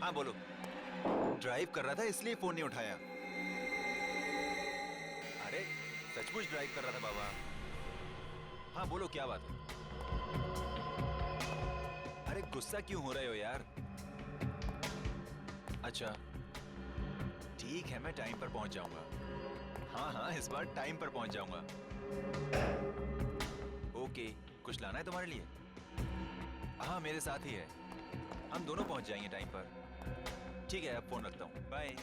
हाँ बोलो। ड्राइव कर रहा था इसलिए फोन नहीं उठाया। अरे सचमुच ड्राइव कर रहा था बाबा। हाँ बोलो क्या बात है। अरे गुस्सा क्यों हो रहे हो यार? अच्छा ठीक है, मैं टाइम पर पहुंच जाऊंगा। हाँ हाँ इस बार टाइम पर पहुंच जाऊंगा। ओके, कुछ लाना है तुम्हारे लिए? हाँ मेरे साथ ही है, हम दोनों पहुंच जाएंगे टाइम पर। ठीक है अब फोन रखता हूँ, बाय।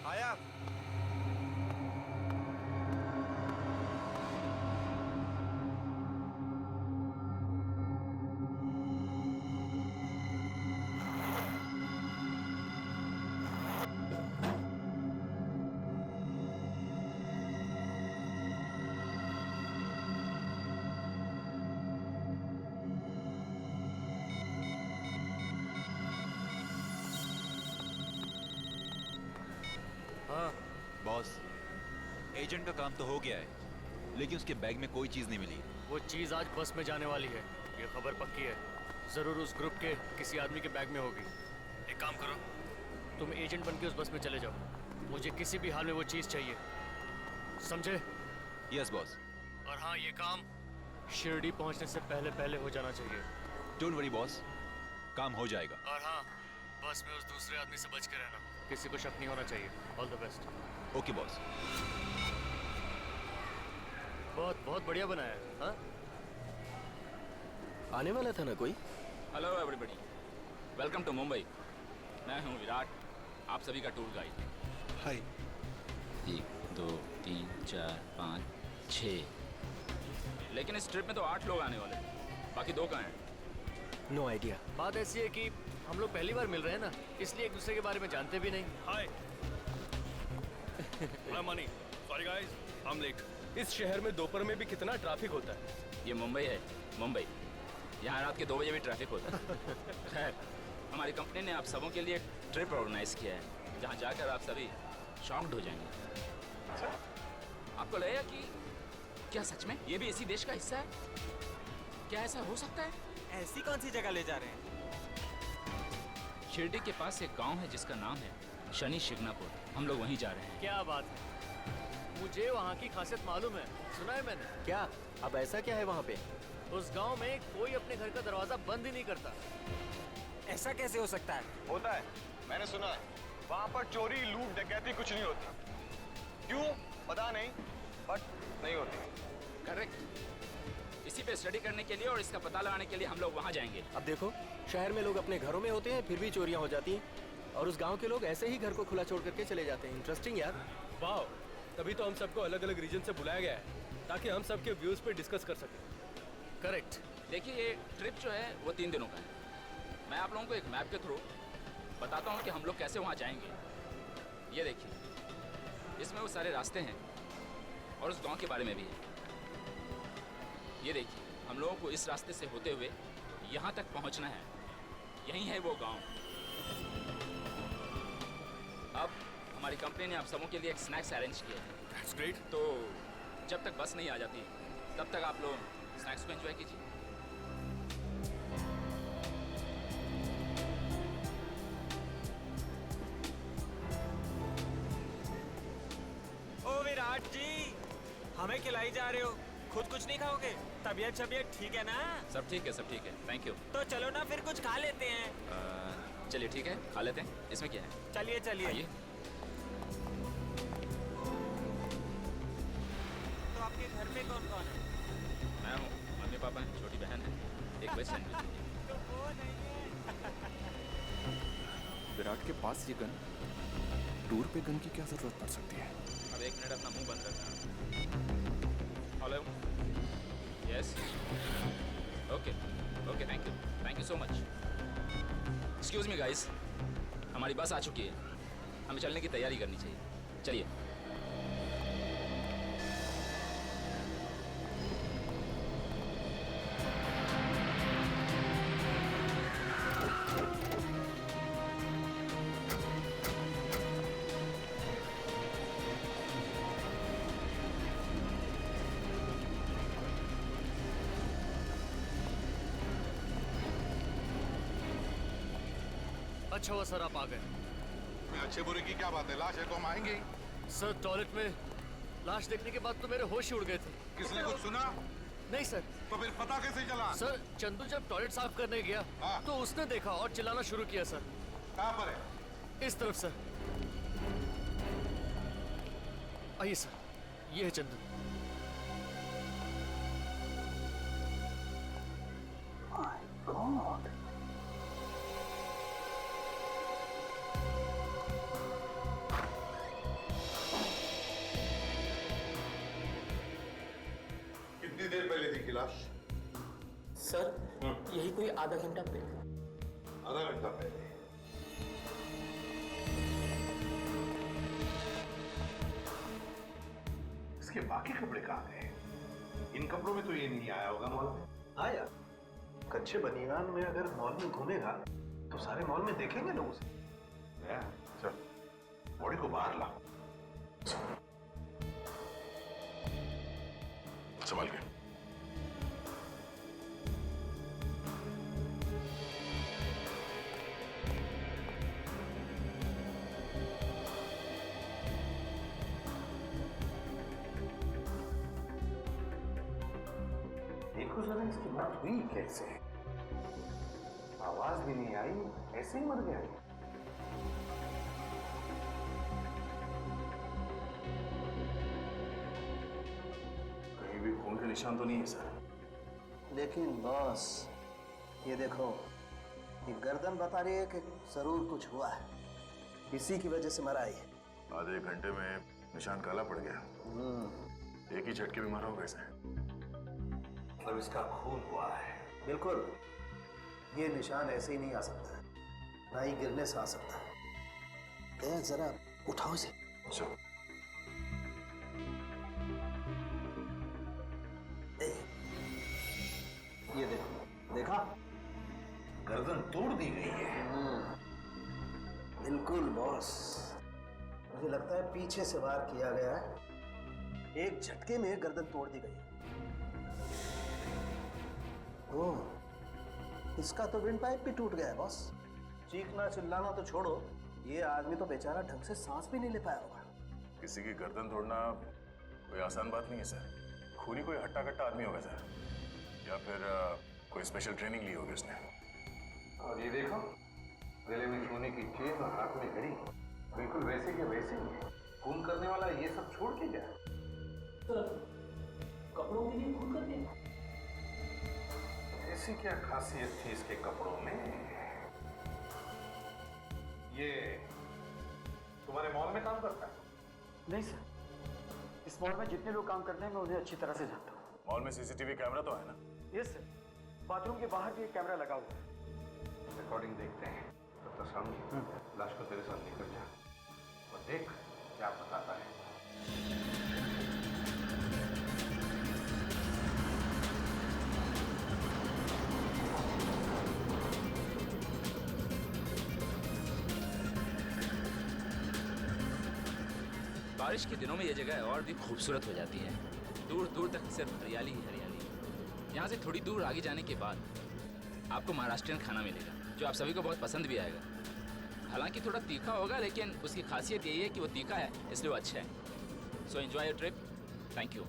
आया। हाँ बॉस, एजेंट का काम तो हो गया है, लेकिन उसके बैग में कोई चीज नहीं मिली। वो चीज आज बस में जाने वाली है, ये खबर पक्की है। जरूर उस ग्रुप के किसी आदमी के बैग में होगी। एक काम करो, तुम एजेंट बन के उस बस में चले जाओ। मुझे किसी भी हाल में वो चीज चाहिए, समझे? Yes boss. और हाँ, ये काम शिरडी पहुंचने से पहले पहले हो जाना चाहिए। डोंट वरी बॉस, काम हो जाएगा। और हाँ, बस में उस दूसरे आदमी से बच के रहना, किसी को शक नहीं होना चाहिए। All the best. Okay boss. बहुत बहुत बढ़िया बनाया है। हाँ, आने वाला था ना कोई? Hello everybody, welcome to Mumbai. मैं हूँ विराट, आप सभी का टूर गाइड। हाय। 1 2 3 4 5 6, लेकिन इस ट्रिप में तो 8 लोग आने वाले हैं, बाकी 2 कहाँ हैं? No idea. बात ऐसी है कि हम लोग पहली बार मिल रहे हैं ना, इसलिए एक दूसरे के बारे में जानते भी नहीं। हाय मनी, sorry guys, I am late. इस शहर में दोपहर में भी कितना ट्रैफिक होता है। ये मुंबई है, मुंबई। यहाँ रात के 2 बजे भी ट्रैफिक होता है। खैर, हमारी कंपनी ने आप सबों के लिए एक ट्रिप ऑर्गेनाइज किया है, जहाँ जाकर आप सभी शॉक्ड हो जाएंगे। आपको लगेगा कि क्या सच में ये भी इसी देश का हिस्सा है? क्या ऐसा हो सकता है? ऐसी कौन सी जगह ले जा रहे हैं? शिरडी के पास एक गांव है जिसका नाम है शनि शिग्नापुर। हम लोग वहीं जा रहे हैं। क्या बात है, मुझे वहाँ की खासियत मालूम है, सुना है मैंने। क्या? अब ऐसा क्या है वहाँ पे? उस गांव में कोई अपने घर का दरवाजा बंद ही नहीं करता। ऐसा कैसे हो सकता है? होता है, मैंने सुना है। वहाँ पर चोरी, लूट, डकैती कुछ नहीं होती। क्यों पता नहीं, बट नहीं होती। करेक्ट। इसी पे स्टडी करने के लिए और इसका पता लगाने के लिए हम लोग वहाँ जाएंगे। अब देखो, शहर में लोग अपने घरों में होते हैं फिर भी चोरियां हो जाती हैं, और उस गांव के लोग ऐसे ही घर को खुला छोड़ करके चले जाते हैं। इंटरेस्टिंग यार। वाह, तभी तो हम सबको अलग अलग रीजन से बुलाया गया है, ताकि हम सबके व्यूज पे डिस्कस कर सकें। करेक्ट। देखिए, ये ट्रिप जो है वो 3 दिनों का है। मैं आप लोगों को एक मैप के थ्रू बताता हूँ कि हम लोग कैसे वहाँ जाएंगे। ये देखिए, इसमें वो सारे रास्ते हैं और उस गांव के बारे में भी है। ये देखिए, हम लोगों को इस रास्ते से होते हुए यहाँ तक पहुँचना है। यही है वो गांव। अब हमारी कंपनी ने आप सबों के लिए एक स्नैक्स अरेंज किया है। That's great. तो जब तक बस नहीं आ जाती तब तक आप लोग स्नैक्स को एंजॉय कीजिए। ओ विराट जी, हमें खिलाई जा रहे हो, खुद कुछ नहीं खाओगे? तबीयत शबीयत ठीक है ना? सब ठीक है, सब ठीक है, थैंक यू। तो चलो ना फिर कुछ खा लेते हैं। चलिए ठीक है, खा लेते हैं। इसमें क्या है? चलिए चलिए। आइए। तो आपके घर में कौन कौन है? मैं हूँ, मम्मी पापा हैं, छोटी बहन है, एक वेज सैंडविच दीजिए। तो वो नहीं है। विराट के पास ये गन, टूर पे गन की क्या जरूरत पड़ सकती है? अब 1 मिनट अपना मुंह बंद रखना। Hello, yes, okay okay, thank you so much. Excuse me guys, हमारी बस आ चुकी है, हमें चलने की तैयारी करनी चाहिए। चलिए। अच्छा हुआ सर आप आ गए। में अच्छे बुरे की क्या बात है, लाश है तो हम आएंगे ही। सर टॉयलेट में लाश देखने के बाद तो मेरे होश ही उड़ गए थे। किसने कुछ सुना? नहीं सर। तो फिर पता कैसे चला? सर चंदू जब टॉयलेट साफ करने गया हाँ। तो उसने देखा और चिल्लाना शुरू किया सर। कहाँ पर है? इस तरफ सर। आइए सर, ये है चंदू। कितनी देर पहले थी लाश? सर यही कोई आधा घंटा पहले। आधा घंटा पहले। इसके बाकी कपड़े कहाँ गए? इन कपड़ों में तो ये नहीं आया होगा मॉल में। हाँ यार, कच्चे बनियान में अगर मॉल में घूमेगा तो सारे मॉल में देखेंगे लोग उसे। चल बॉडी को बाहर ला। संभाल के। देखो जरा इसकी मौत हुई कैसे? आवाज भी नहीं आई, ऐसे ही मर गया। कहीं भी खून के निशान तो नहीं है सर। लेकिन बॉस ये देखो, ये गर्दन बता रही है कि जरूर कुछ हुआ है, इसी की वजह से मरा है। आधे घंटे में निशान काला पड़ गया। एक ही झटके में मरा होगा इसे। मतलब इसका खून हुआ है। बिल्कुल, ये निशान ऐसे ही नहीं आ सकता, ना ही गिरने से आ सकता। दया जरा उठाओ इसे। चलो। ये देखो, देखा? गर्दन तोड़ दी गई है। बिल्कुल बॉस, मुझे लगता है पीछे से वार किया गया है, एक झटके में गर्दन तोड़ दी गई। ओह, इसका तो विंड पाइप भी टूट गया है बॉस। चीखना चिल्लाना तो छोड़ो, ये आदमी तो बेचारा ढंग से सांस भी नहीं ले पाया होगा। किसी की गर्दन तोड़ना कोई आसान बात नहीं है सर। खूनी कोई हट्टा कट्टा आदमी होगा सर, या फिर कोई स्पेशल ट्रेनिंग ली होगी उसने। और ये देखो, गले में सोने की चेन और हाथ में घड़ी, बिल्कुल वैसे के वैसे ही। खून करने वाला ये सब छोड़ के गया। कपड़ों के लिए खून कर दिया। ऐसी क्या खासियत थी इसके कपड़ों में? ये तुम्हारे मॉल में काम करता है? नहीं सर, इस मॉल में जितने लोग काम करते हैं मैं उन्हें अच्छी तरह से जानता हूँ। मॉल में सीसीटीवी कैमरा तो है ना? यस सर, बाथरूम के बाहर भी एक कैमरा लगा हुआ है। रिकॉर्डिंग देखते हैं। तब तक सामने लाश को तेरे साथ लेकर जा और देख क्या बताता है। बारिश के दिनों में ये जगह और भी खूबसूरत हो जाती है। दूर दूर तक सिर्फ हरियाली ही हरियाली। यहाँ से थोड़ी दूर आगे जाने के बाद आपको महाराष्ट्रियन खाना मिलेगा, जो आप सभी को बहुत पसंद भी आएगा। हालांकि थोड़ा तीखा होगा, लेकिन उसकी खासियत यही है कि वो तीखा है, इसलिए वो अच्छा है। So enjoy your trip. Thank you.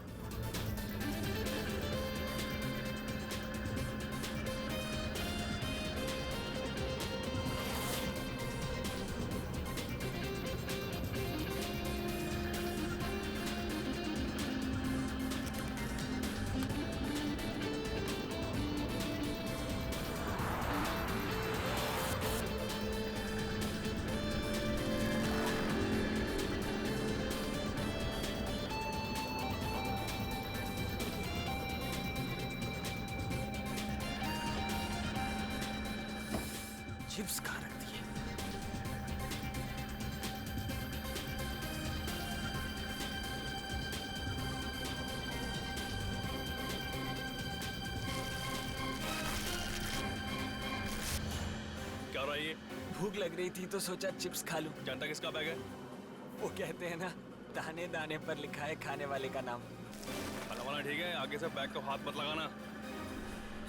Chips कहाँ रख दिए? क्या हो रहा है ये? भूख लग रही थी तो सोचा चिप्स खा लूं। जानता किसका बैग है? वो कहते हैं ना, दाने दाने पर लिखा है खाने वाले का नाम। खाना वाला ठीक है, आगे से बैग को हाथ मत लगाना।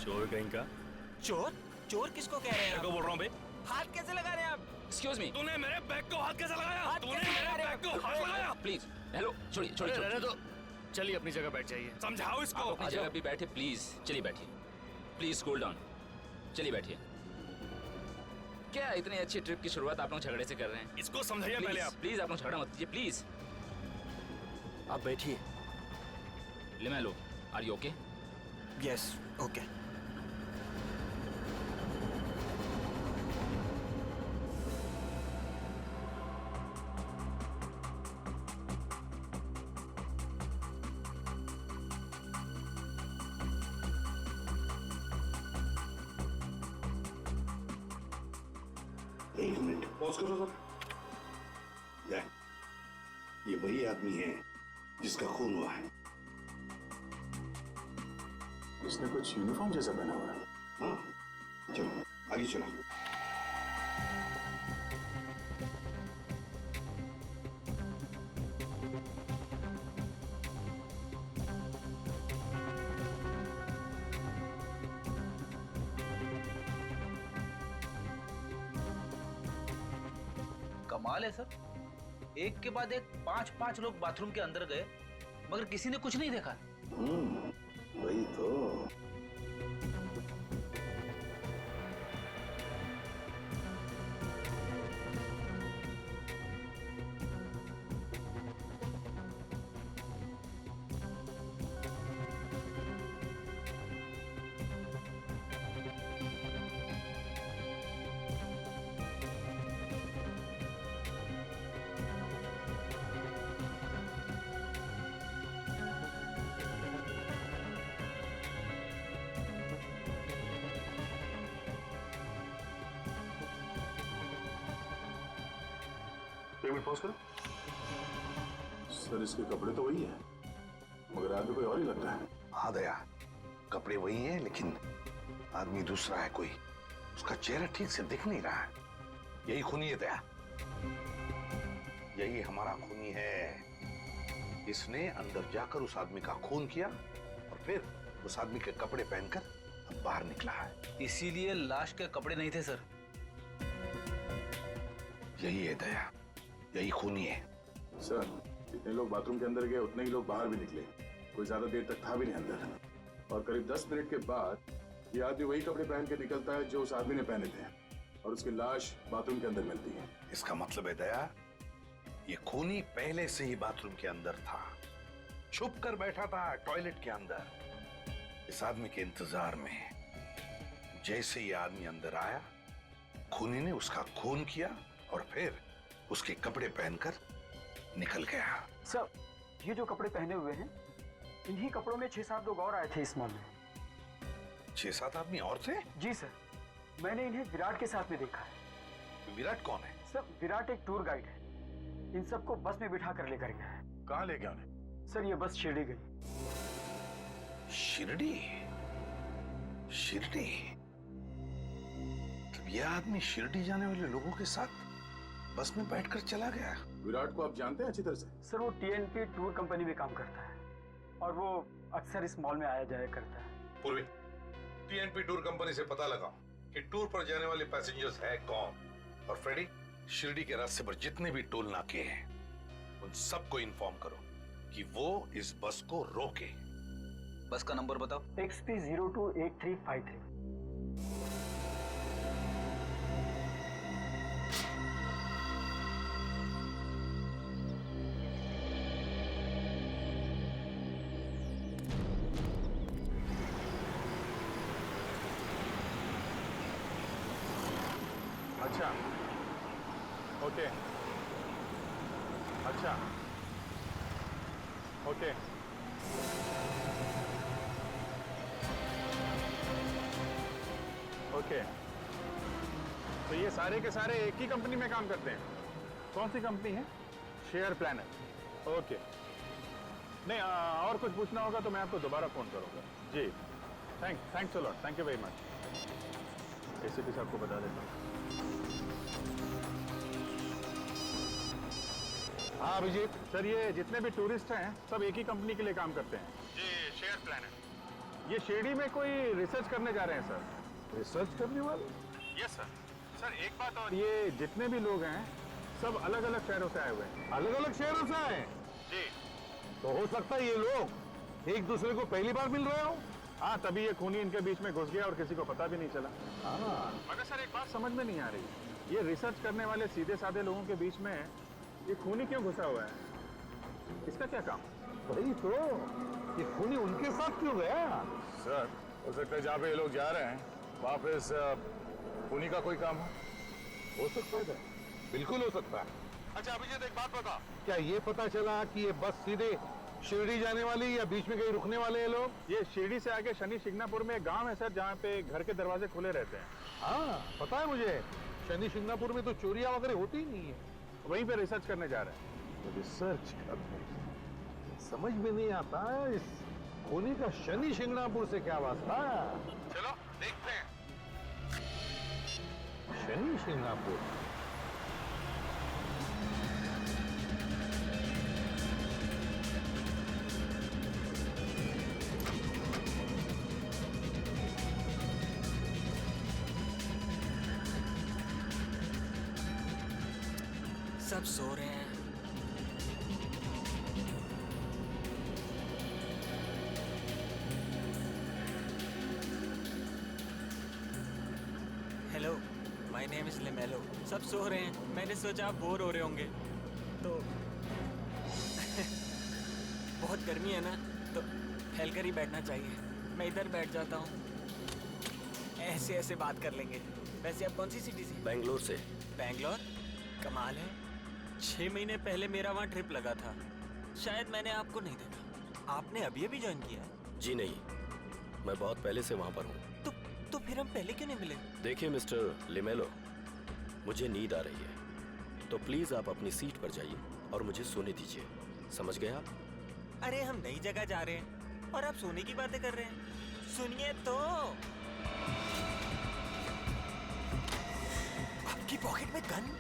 चोर कहीं का। चोर? चोर किसको कह रहे हैं? को बोल रहा हूँ बे। हाथ कैसे लगा रहे हैं आप? एक्सक्यूज मी, तूने मेरे बैग को हाथ कैसे लगाया? हाथ तूने कैसे लगा मेरे रहे बैग हो? को हाथ लगाया? प्लीज। हेलो, छोड़िए छोड़िए अरे रहने छोड़िए। दो। चलिए अपनी जगह बैठ जाइए। समझाओ इसको। आप अपनी जगह भी बैठे प्लीज। चलिए बैठिए। Please cool down. चलिए बैठिए। क्या इतनी अच्छी ट्रिप की शुरुआत आप लोग झगड़े से कर रहे हैं? इसको समझाइए पहले आप। प्लीज आप लोग झगड़ा मत कीजिए प्लीज। आप बैठिए। लिमेलो, are you okay? Yes, okay. एक मिनट पॉज करो सर। ये वही आदमी है जिसका खून हुआ है। इसने कुछ यूनिफॉर्म जैसा पहना हुआ है। हाँ, चलो आगे चलो। कमाल है सर, एक के बाद एक 5-5 लोग बाथरूम के अंदर गए मगर किसी ने कुछ नहीं देखा। वही तो। एक मिनट पॉज करो। सर इसके कपड़े तो वही है मगर आदमी कोई और ही लगता है। हाँ दया, कपड़े वही हैं लेकिन आदमी दूसरा है कोई। उसका चेहरा ठीक से दिख नहीं रहा है। यही खूनी है दया, यही हमारा खूनी है। इसने अंदर जाकर उस आदमी का खून किया और फिर उस आदमी के कपड़े पहनकर अब बाहर निकला है। इसीलिए लाश के कपड़े नहीं थे सर। यही है दया, यही खूनी है। सर जितने लोग बाथरूम के अंदर गए उतने ही लोग बाहर भी निकले। कोई ज्यादा देर तक था भी नहीं अंदर। और करीब 10 मिनट के बाद ये आदमी वही कपड़े पहन के निकलता है जो उस आदमी ने पहने थे और उसकी लाश बाथरूम के अंदर मिलती है। इसका मतलब है दया, ये खूनी पहले से ही बाथरूम के अंदर था, छुप कर बैठा था टॉयलेट के अंदर इस आदमी के इंतजार में। जैसे ये आदमी अंदर आया, खूनी ने उसका खून किया और फिर उसके कपड़े पहनकर निकल गया। सर, ये जो कपड़े पहने हुए हैं, इन्हीं कपड़ों में 6-7 लोग और आए थे इस मॉल में। 6-7 आदमी और थे? जी सर, मैंने इन्हें विराट के साथ में देखा है। विराट कौन है? सर, विराट एक टूर गाइड है। इन सबको बस में बिठा कर लेकर गया है। कहाँ ले गया उन्हें? सर, ये बस शिरडी गई। शिरडी? शिरडी? तब यह आदमी शिरडी जाने वाले लोगों के साथ बस में बैठकर चला गया। विराट को आप जानते हैं अच्छी तरह से? सर, वो TNP टूर कंपनी में काम करता है और वो अक्सर इस मॉल में आया जाया करता है। पूर्वी, TNP टूर कंपनी से पता लगाओ कि टूर पर जाने वाले पैसेंजर्स है कौन। और फ्रेडी, शिरडी के रास्ते पर जितने भी टोल नाके हैं उन सबको इन्फॉर्म करो कि वो इस बस को रोके। बस का नंबर बताओ। XP 028353। अच्छा, ओके, अच्छा, ओके। ओके, तो ये सारे के सारे एक ही कंपनी में काम करते हैं? कौन सी कंपनी है? Share planner. ओके। नहीं और कुछ पूछना होगा तो मैं आपको दोबारा फोन करूंगा। जी thanks a lot, thank you very much. ACP साहब को बता देता हूँ। हाँ अभिजीत सर, ये जितने भी टूरिस्ट हैं सब एक ही कंपनी के लिए काम करते हैं जी, शेयर प्लानर। ये शिरडी में कोई रिसर्च करने जा रहे हैं सर। रिसर्च करने वाले? Yes sir. सर एक बात और, ये जितने भी लोग हैं सब अलग अलग शहरों से आए हुए हैं। अलग अलग शहरों से आए? जी। तो हो सकता है ये लोग एक दूसरे को पहली बार मिल रहे हो। हाँ तभी ये खूनी इनके बीच में घुस गया और किसी को पता भी नहीं चला। मगर सर एक बात समझ में नहीं आ रही, ये रिसर्च करने वाले सीधे साधे लोगों के बीच में ये खूनी क्यों घुसा हुआ है? इसका क्या काम? वही तो, ये खूनी उनके साथ क्यों गया? सर हो सकता है जहाँ पे ये लोग जा रहे हैं वहाँ पे इस खूनी का कोई काम हो सकता है। बिल्कुल हो सकता है। अच्छा अभिजीत एक बात बता, क्या ये पता चला कि ये बस सीधे शिरडी जाने वाली या बीच में कहीं रुकने वाले हैं लोग? ये शिरडी से आगे शनि शिंगणापुर में एक गांव है सर जहाँ पे घर के दरवाजे खुले रहते हैं। हाँ पता है मुझे, शनि शिंगणापुर में तो चोरियां वगैरह होती ही नहीं है। वहीं पे रिसर्च करने जा रहे हैं। तो रिसर्च करने समझ में नहीं आता इस खूनी का शनि शिंगणापुर से क्या वास्ता? चलो देखते हैं। शनि शिंगणापुर? सब सो रहे हैं। हेलो, माय नेम इज लिमेलो। सब सो रहे हैं, मैंने सोचा आप बोर हो रहे होंगे तो बहुत गर्मी है ना, तो फैलकर ही बैठना चाहिए। मैं इधर बैठ जाता हूँ, ऐसे ऐसे बात कर लेंगे। वैसे आप कौन सी सिटी से? बेंगलोर से। बेंगलोर? कमाल है, 6 महीने पहले मेरा वहाँ ट्रिप लगा था। शायद मैंने आपको नहीं देखा। आपने अभी अभी ज्वाइन किया है? जी नहीं, मैं बहुत पहले से वहाँ पर हूँ। तो फिर हम पहले क्यों नहीं मिले? देखिए मिस्टर लिमेलो, मुझे नींद आ रही है, तो प्लीज आप अपनी सीट पर जाइए और मुझे सोने दीजिए। समझ गए आप? अरे हम नई जगह जा रहे हैं और आप सोने की बातें कर रहे हैं। सुनिए तो, आपकी पॉकेट में गन?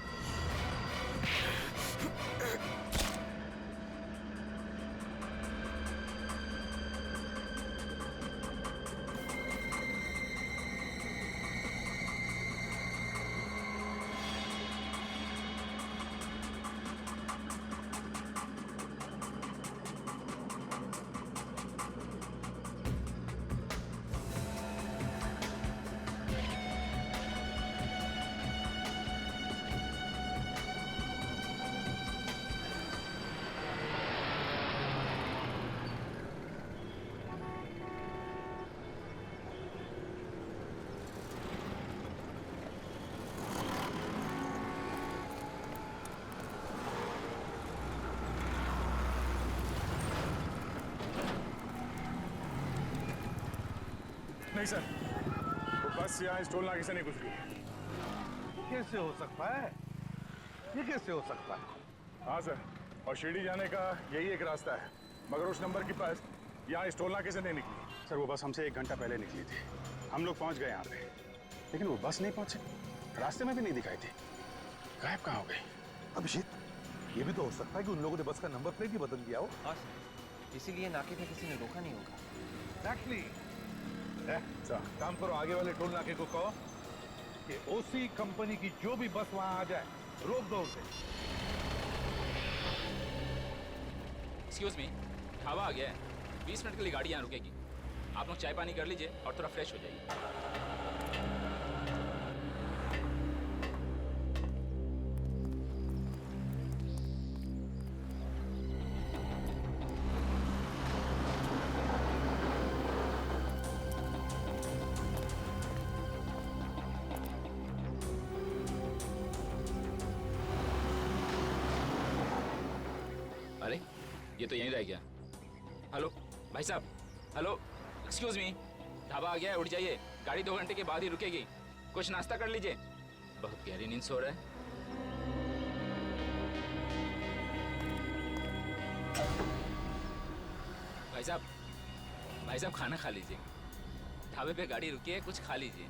नहीं सर, वो बस यहाँ इस टोल नाके से नहीं गुजरी। कैसे हो सकता है? ये कैसे हो सकता है? हाँ सर, और शिरडी जाने का यही एक रास्ता है, मगर उस नंबर की बस यहाँ इस टोल नाके से नहीं निकली। सर वो बस हमसे 1 घंटा पहले निकली थी, हम लोग पहुँच गए यहाँ पे, लेकिन वो बस नहीं पहुँची, रास्ते में भी नहीं दिखाई थी। गायब कहाँ हो गई? अभिजीत, ये भी तो हो सकता है कि उन लोगों ने बस का नंबर प्लेट ही बदल दिया हो। हाँ सर, इसीलिए नाके पे किसी ने रोका नहीं होगा। Exactly. काम करो, आगे वाले टोल नाके को कहो कि ओसी कंपनी की जो भी बस वहां आ जाए रोक दो उसे। एक्सक्यूज मी, ढाबा आ गया है, 20 मिनट के लिए गाड़ी यहाँ रुकेगी। आप लोग चाय पानी कर लीजिए और थोड़ा फ्रेश हो जाइए। अरे ये तो यहीं रह गया। हेलो भाई साहब, हेलो, एक्सक्यूज मी, ढाबा आ गया है, उठ जाइए। गाड़ी 2 घंटे के बाद ही रुकेगी, कुछ नाश्ता कर लीजिए। बहुत गहरी नींद सो रहा है। भाई साहब खाना खा लीजिए। ढाबे पे गाड़ी रुकी है, कुछ खा लीजिए।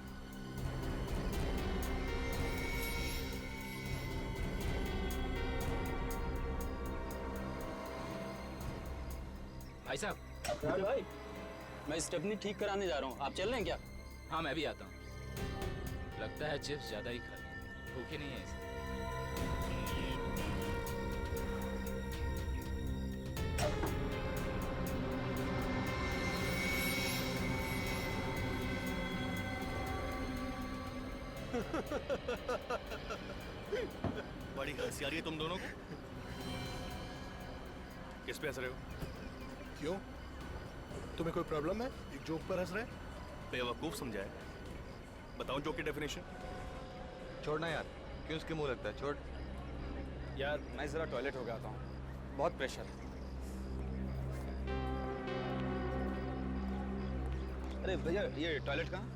भाई साहब। भाई मैं स्टेपनी ठीक कराने जा रहा हूँ, आप चल रहे हैं क्या? हाँ मैं भी आता हूँ। लगता है चिप्स ज्यादा ही खा ली, भूखे नहीं है इसे। बड़ी हंसी आ रही है तुम दोनों को। किस पे हंस रहे हो? क्यों? तुम्हें कोई प्रॉब्लम है एक जोक पर हंस रहे? बेवकूफ समझाए। बताओ जोक की डेफिनेशन। छोड़ना यार, क्यों उसके मुंह लगता है? छोड़ यार मैं जरा टॉयलेट हो गया आता हूँ, बहुत प्रेशर है। अरे भैया ये टॉयलेट कहाँ?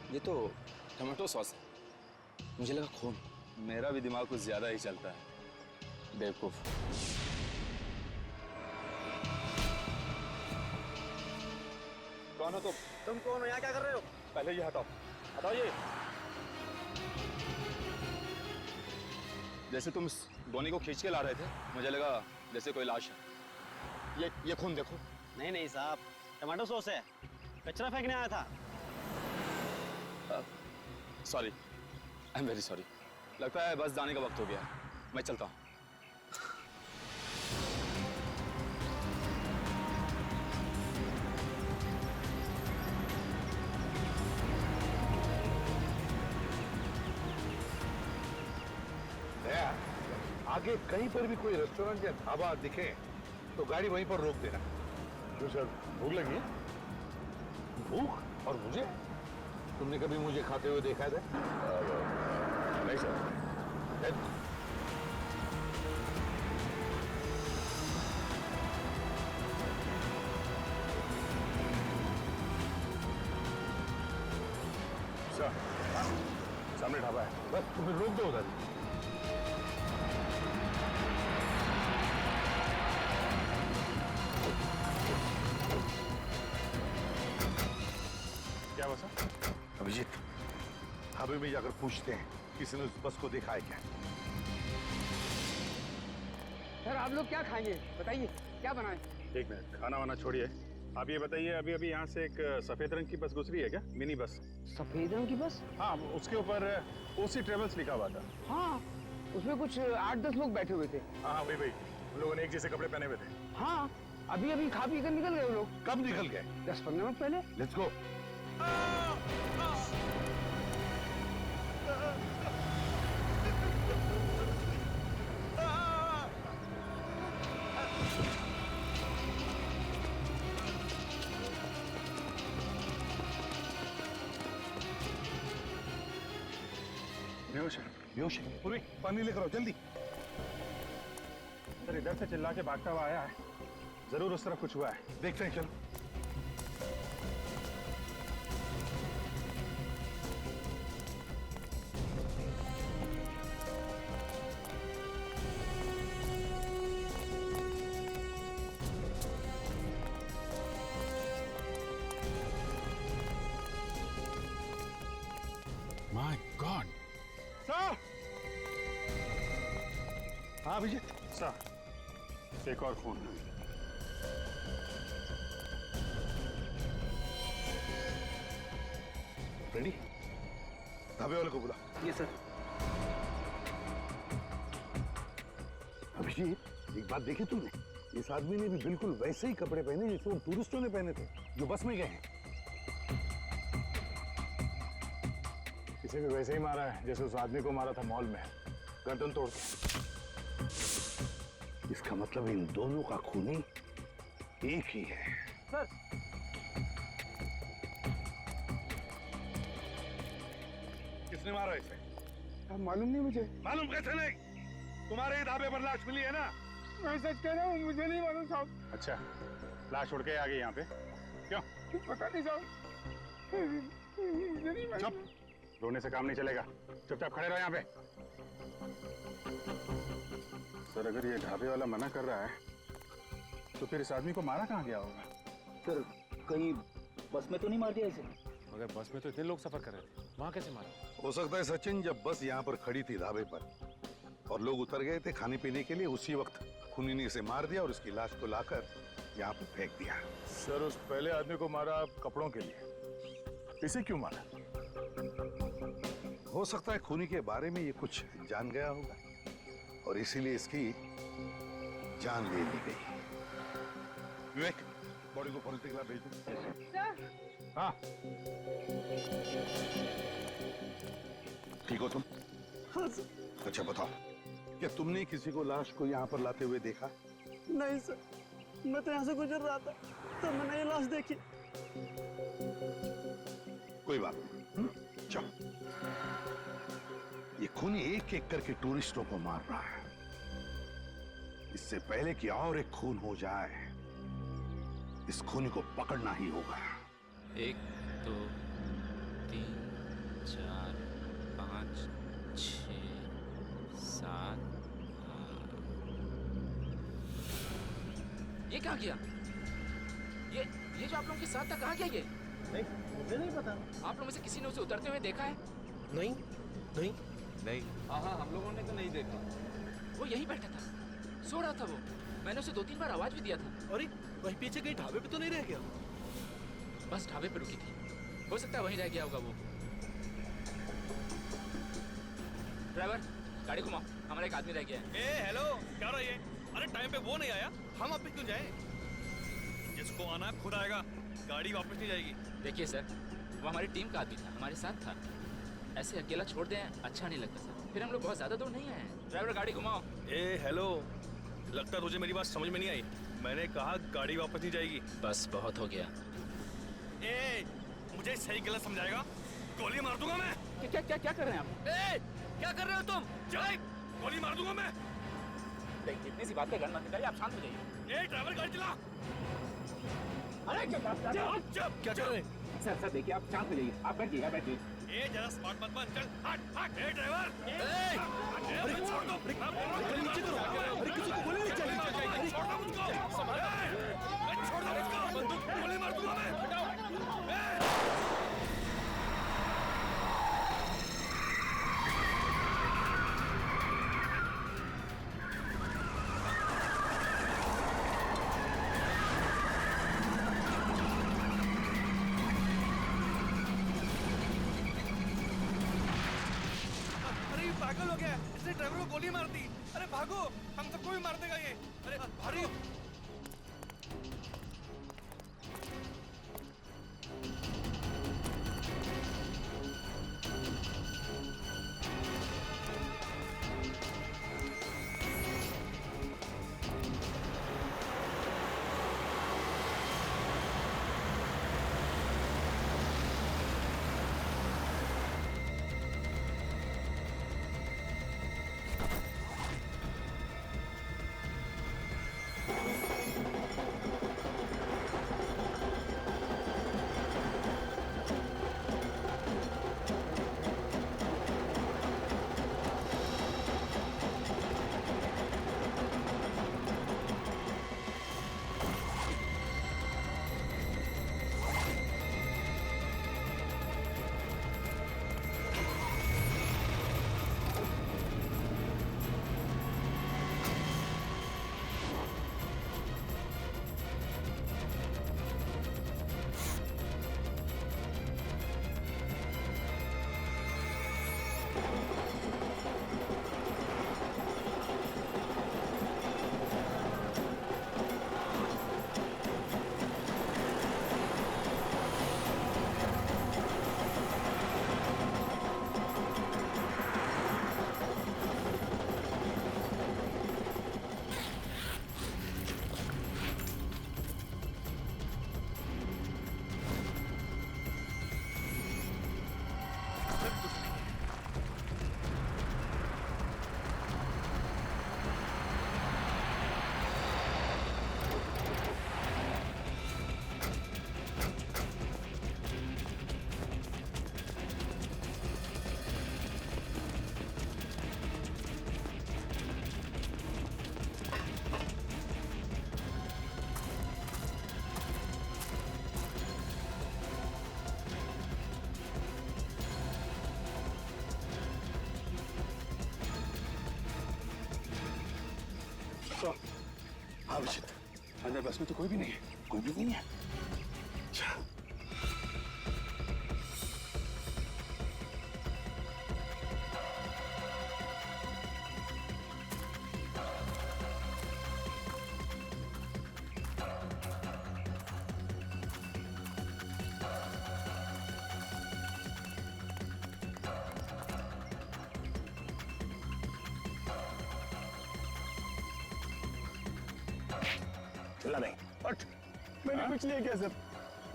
ये तो टमाटो सॉस है, मुझे लगा खून। मेरा भी दिमाग कुछ ज्यादा ही चलता है, बेवकूफ। कौन हो तुम कौन हो? यहाँ क्या कर रहे हो? पहले ये हटाओ, हटाओ ये। जैसे तुम इस बोनी को खींच के ला रहे थे, मुझे लगा जैसे कोई लाश है। ये खून देखो। नहीं नहीं साहब, टमाटो सॉस है, कचरा फेंकने आया था। Sorry, I am very sorry. लगता है बस जाने का वक्त हो गया, मैं चलता हूँ। आगे कहीं पर भी कोई रेस्टोरेंट या ढाबा दिखे तो गाड़ी वहीं पर रोक देना। क्यों सर, भूख लगी है? भूख? और मुझे? तुमने कभी मुझे खाते हुए देखा था? नहीं सर। सर, सामने ढाबा है, बस तुम्हें रोक दो उधर। क्या बसा? अभिजीत, ढाबे में जाकर पूछते हैं किसी ने उस बस को देखा है क्या? सर आप लोग क्या खाएंगे बताइए, क्या बनाएं? एक मिनट, खाना वाना छोड़िए, आप ये बताइए अभी अभी यहाँ से एक सफेद रंग की बस गुजरी है क्या? Mini bus. सफेद रंग की बस? हाँ, उसके ऊपर ओसी ट्रेवल्स लिखा हुआ था। हाँ, उसमें कुछ 8-10 लोग बैठे हुए थे। हाँ वही वही, उन लोगों ने एक जैसे कपड़े पहने हुए थे। हाँ, अभी अभी खा पी कर निकल गए वो लोग। कब निकल गए? 10-15 मिनट पहले। Let's go. बेहोश है। बेहोश है। पूरी पानी लेकर आओ जल्दी। सर इधर से चिल्ला के भागता हुआ आया है, जरूर उस तरफ कुछ हुआ है। देखते हैं, चलो। My God. सर। हाँ अभिजीत। सर एक और फोन। रेडी? ढाबे वाले को बुला। ये सर। अभिजीत एक बात देखी तुमने? इस आदमी ने भी बिल्कुल वैसे ही कपड़े पहने जैसे वो टूरिस्टों ने पहने थे जो बस में गए हैं। इसे भी वैसे ही मारा है जैसे उस आदमी को मारा था मॉल में, गर्दन तोड़ के। इसका मतलब इन दोनों का खूनी एक ही है। सर किसने मारा इसे? मालूम नहीं मुझे। मालूम कैसे नहीं? तुम्हारे ढाबे पर लाश मिली है ना? मैं सच कह रहा हूँ, मुझे नहीं मालूम साहब। अच्छा, लाश उड़ के आ गई यहाँ पे? क्यों? पता नहीं साहब, मुझे नहीं मालूम। चुप, रोने से काम नहीं चलेगा। चुपचाप खड़े रहो यहाँ पे। सर अगर ये ढाबे वाला मना कर रहा है तो फिर इस आदमी को मारा कहाँ गया होगा? सर कहीं बस में तो नहीं मार दिया इसे? मगर बस में तो इतने लोग सफर कर रहे थे, वहाँ कैसे मारा? हो सकता है सचिन जब बस यहाँ पर खड़ी थी ढाबे पर और लोग उतर गए थे खाने पीने के लिए, उसी वक्त खूनी ने इसे मार दिया और इसकी लाश को लाकर यहाँ पर फेंक दिया। सर उस पहले आदमी को मारा कपड़ों के लिए, इसे क्यों मारा? हो सकता है खूनी के बारे में ये कुछ जान गया होगा और इसीलिए इसकी जान ले ली गई। विवेक, बॉडी को फॉरेंसिक लैब भेज दो। हाँ ठीक हो तुम? हाँ सर। अच्छा बताओ, क्या तुमने किसी को लाश को यहाँ पर लाते हुए देखा? नहीं सर, मैं तो यहाँ से गुजर रहा था तो मैंने ये लाश देखी। कोई बात नहीं, चलो। ये खूनी एक एक करके टूरिस्टों को मार रहा है। इससे पहले कि और एक खून हो जाए, इस खूनी को पकड़ना ही होगा। 1 2 3 4 5 6 7 ये क्या किया? ये जो आप लोगों के साथ था कहाँ गया ये? नहीं, मुझे नहीं पता। आप लोगों में से किसी ने उसे उतरते हुए देखा है? नहीं नहीं नहीं। हाँ हम लोगों ने तो नहीं देखा। वो यहीं बैठा था, सो रहा था वो। मैंने उसे 2-3 बार आवाज भी दिया था। अरे वहीं पीछे कहीं ढाबे पे तो नहीं रह गया? बस ढाबे पे रुकी थी, हो सकता है वहीं रह गया होगा वो। ड्राइवर गाड़ी घुमाओ, हमारा एक आदमी रह गया है। ए हेलो, क्या रहा ये? अरे टाइम पे वो नहीं आया, हम अब भी क्यों जाए? जिसको आना है खुद आएगा, गाड़ी वापस नहीं जाएगी। देखिए सर, वो हमारी टीम का आदमी था, हमारे साथ था। ऐसे अकेला छोड़ दें अच्छा नहीं लगता सर। फिर हम लोग बहुत ज्यादा दूर नहीं आए हैं। ड्राइवर गाड़ी घुमाओ। ए हेलो, लगता तुझे मेरी बात समझ में नहीं आई। मैंने कहा गाड़ी वापस नहीं जाएगी। बस बहुत हो गया। ए मुझे सही गलत समझाएगा, गोली मार दूंगा मैं। क्या कर रहे हैं आप? ए क्या कर रहे हो तुम? चल, गोली मार दूंगा मैं। जितनी सी बातें करना चाहिए, आप शांत हो जाइए। ए ड्राइवर गाड़ी चला। अरे चुप, क्या कर रहे हैं? सर देखिए, आप शांत हो जाइए। आप बैठिए। ए जरा स्मार्ट मत बन, चल हट। ए ड्राइवर, अरे छोड़ दो। नीचे करो। अरे किसी को गोली नहीं चाहिए। छोड़ दो मुझको। छोड़ दो मुझको। बंदूक गोली मार दूंगा मैं। हटाओ। पागल हो गया, इसने ड्राइवर को गोली मार दी। अरे भागो, हम सबको भी मार देगा ये। अरे भारी। हाँ विचित, अंदर बस में तो कोई भी नहीं है, कोई भी नहीं है। अच्छा चिल्ला नहीं। हट। मैंने कुछ नहीं किया सर,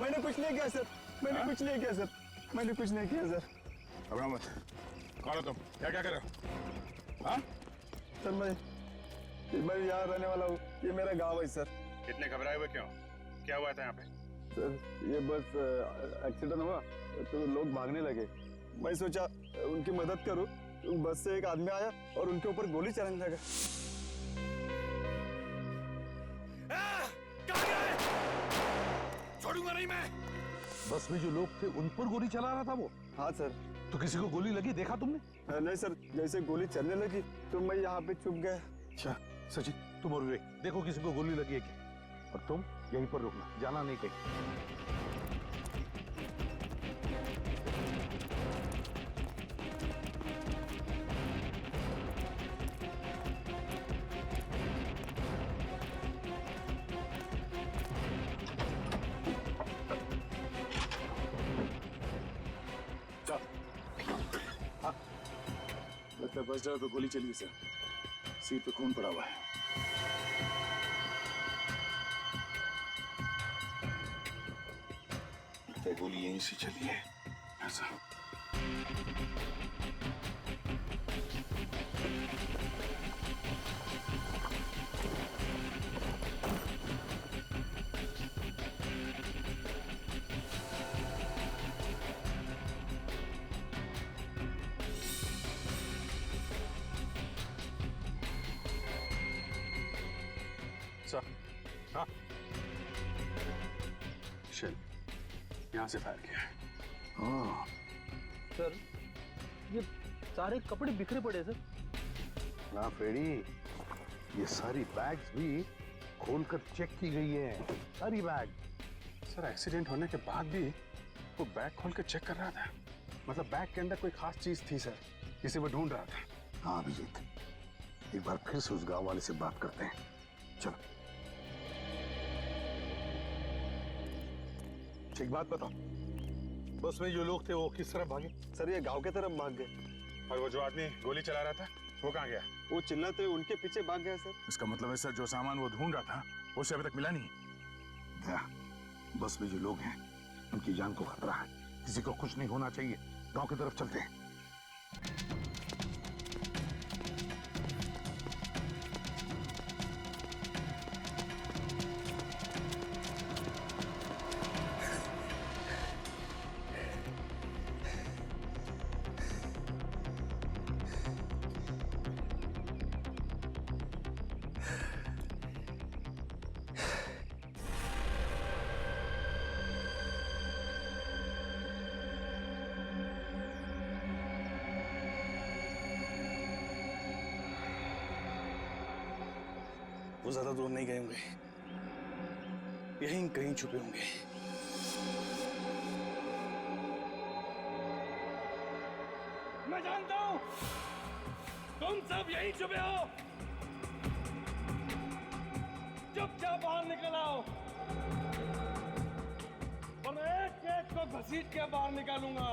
मैंने कुछ नहीं किया सर, मैंने कुछ नहीं किया सर, मैंने कुछ नहीं किया सर। घबराओ मत। कौन हो तुम? क्या क्या कर रहे हो? हाँ? सर मैं यहाँ रहने वाला हूँ, ये मेरा गांव है सर। इतने घबराए हुए क्यों? क्या हुआ था यहाँ पे? सर ये बस एक्सीडेंट हुआ तो लोग भागने लगे, मैं सोचा उनकी मदद करूँ, बस से एक आदमी आया और उनके ऊपर गोली चलाने लगा। छोड़ूंगा नहीं मैं। बस में जो लोग थे उन पर गोली चला रहा था वो? हाँ सर। तो किसी को गोली लगी, देखा तुमने? नहीं सर, जैसे गोली चलने लगी तो मैं यहाँ पे चुप गया। अच्छा सचिन, तुम और विवेक देखो किसी को गोली लगी है क्या, और तुम यहीं पर रुकना, जाना नहीं कहीं। लगता है बस ड्राइवर पे गोली चली सर, सीट पे खून पड़ा हुआ है। लगता है गोली यहीं से चली है। ऐसा हाँ, शेल यहाँ से फायर किया है। हाँ सर, ये सारे कपड़े बिखरे पड़े सर। ना फ्रेडी, ये सारी बैग्स भी खोलकर चेक की गई है, सारी बैग। सर एक्सीडेंट होने के बाद भी वो बैग खोल के चेक कर रहा था, मतलब बैग के अंदर कोई खास चीज थी सर, जिसे वो ढूंढ रहा था। हाँ अभिजीत, एक बार फिर से उस गांव वाले से बात करते हैं, चलो। एक बात बताओ, बस में जो लोग थे वो किस तरफ भागे? सर ये गांव के तरफ भाग गए। और वो जो आदमी गोली चला रहा था वो कहाँ गया? वो चिल्लाते हुए उनके पीछे भाग गया सर। इसका मतलब है सर जो सामान वो ढूंढ रहा था वो उसे अभी तक मिला नहीं। बस में जो लोग हैं उनकी जान को खतरा है, किसी को कुछ नहीं होना चाहिए। गांव की तरफ चलते हैं। वो ज्यादा दूर नहीं गए होंगे, यहीं कहीं छुपे होंगे। मैं जानता हूं तुम सब यहीं छुपे हो। चुपचाप बाहर निकल आओ, और एक एक को घसीट के बाहर निकालूंगा।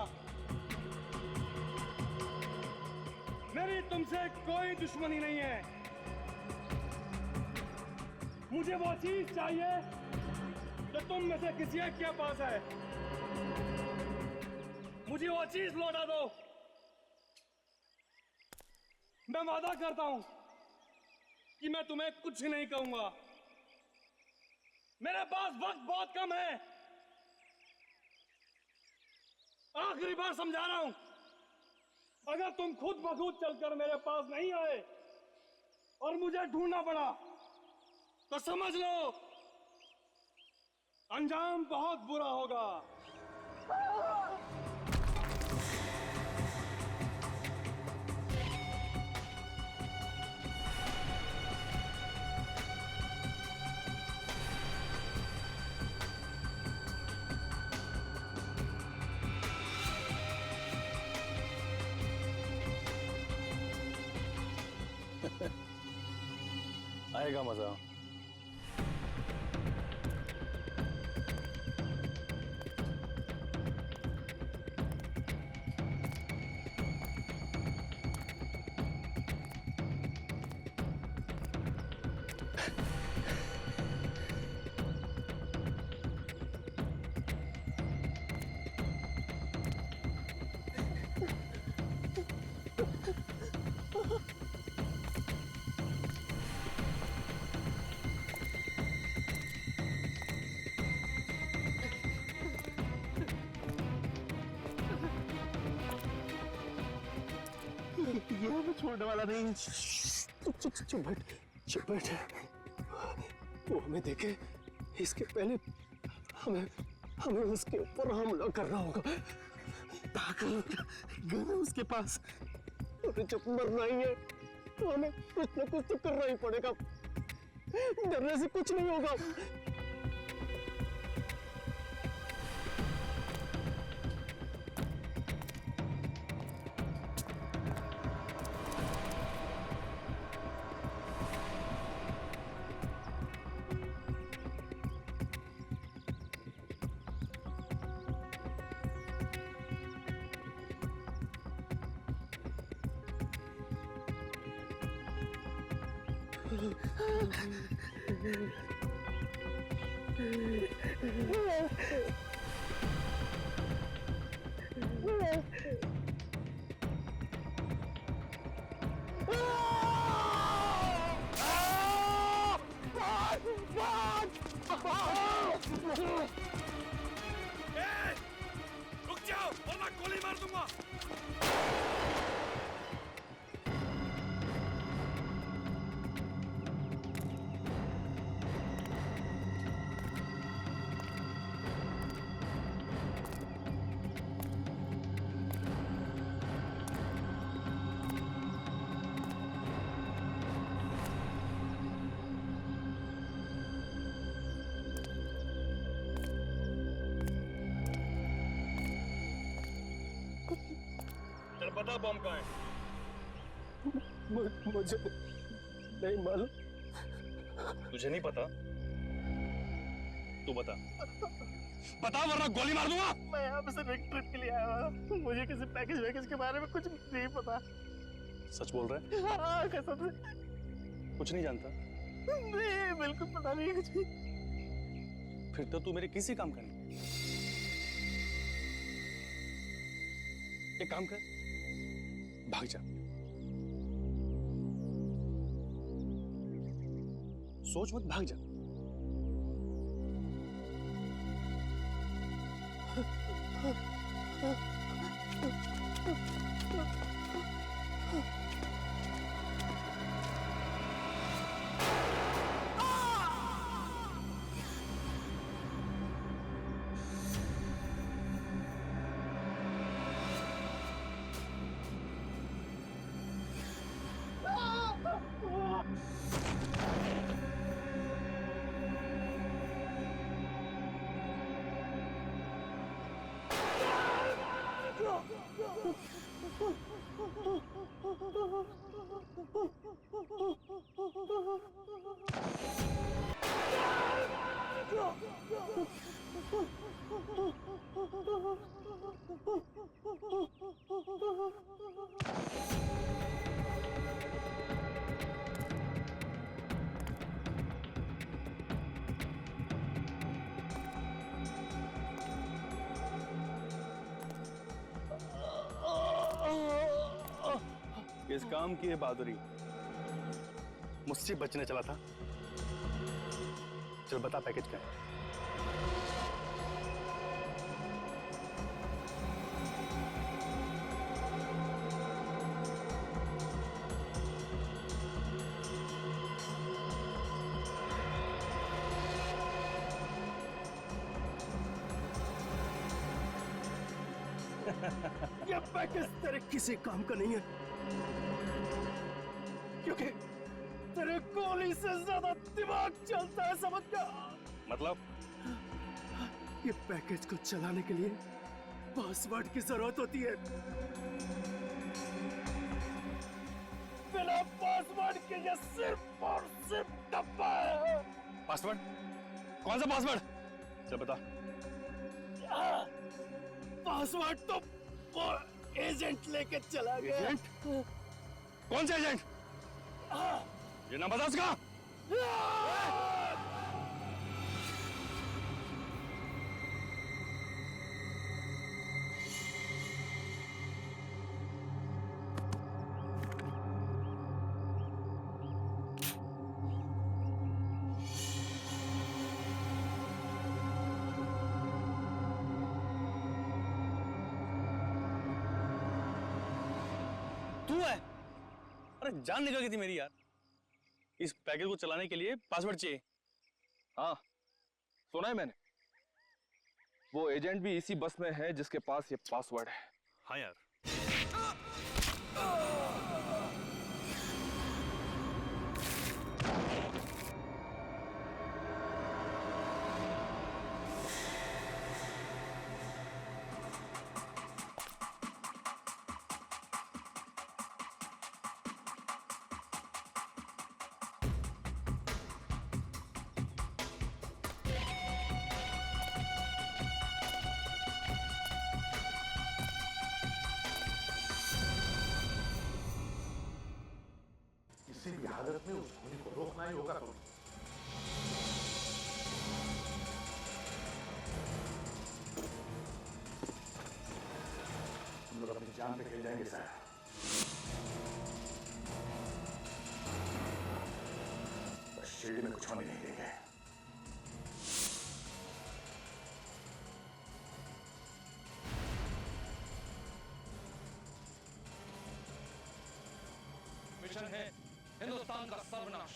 मेरी तुमसे कोई दुश्मनी नहीं है। मुझे वो चीज चाहिए जो तुम में से किसी एक के पास है। मुझे वो चीज लौटा दो। मैं वादा करता हूं कि मैं तुम्हें कुछ नहीं कहूंगा। मेरे पास वक्त बहुत कम है। आखिरी बार समझा रहा हूं, अगर तुम खुद ब खुद चलकर मेरे पास नहीं आए और मुझे ढूंढना पड़ा तो समझ लो अंजाम बहुत बुरा होगा। आएगा मजा। ये हमें छोड़ने वाला नहीं। चुप बैठ। वो हमें देखे इसके पहले हमें उसके ऊपर हमला करना होगा। पागल गन है उसके पास, और जब मरना ही है तो हमें कुछ ना कुछ तो करना ही पड़ेगा। डरने से कुछ नहीं होगा। रुक जाओ वरना गोली मार दूंगा। चल बता बम कहाँ है? मुझे नहीं मालूम। तुझे नहीं पता? तू बता वरना गोली मार दूंगा। मैं यहाँ पे सिर्फ एक ट्रिप के लिए आया हुआ। मुझे किसी पैकेज के बारे में कुछ नहीं पता। सच बोल रहे हैं? हाँ, कसम से कुछ नहीं जानता? नहीं, बिल्कुल पता नहीं कुछ भी। फिर तो तू मेरे किसी काम का नहीं। एक काम कर, भाग जा। सोच मत, भाग जा। इस काम की है बहादुरी। मुझसे बचने चला था। चल बता पैकेज क्या है। ये पैकेज तेरे किसी काम का नहीं है, क्योंकि तेरे गोली से ज्यादा दिमाग चलता है, समझ गया? मतलब? ये पैकेज को चलाने के लिए पासवर्ड की जरूरत होती है। बिना पासवर्ड के सिर्फ और सिर्फ डब्बा है। पासवर्ड? कौन सा पासवर्ड? चल बता। पासवर्ड तो वो एजेंट लेके चला गया। एजेंट? कौन सा एजेंट? ये नाम बता उसका। तू है? अरे जान निकल गई थी मेरी यार। इस पैकेज को चलाने के लिए पासवर्ड चाहिए। हाँ, सुना है मैंने। वो एजेंट भी इसी बस में है जिसके पास ये पासवर्ड है। हाँ यार। किसी भी हालत में उस खूनी को रोकना ही होगा। तो हम लोग अपनी जान पे खेल जाएंगे सर। बस शिल्ड में कुछ होने नहीं देंगे। मिशन है हिंदुस्तान का सर्वनाश।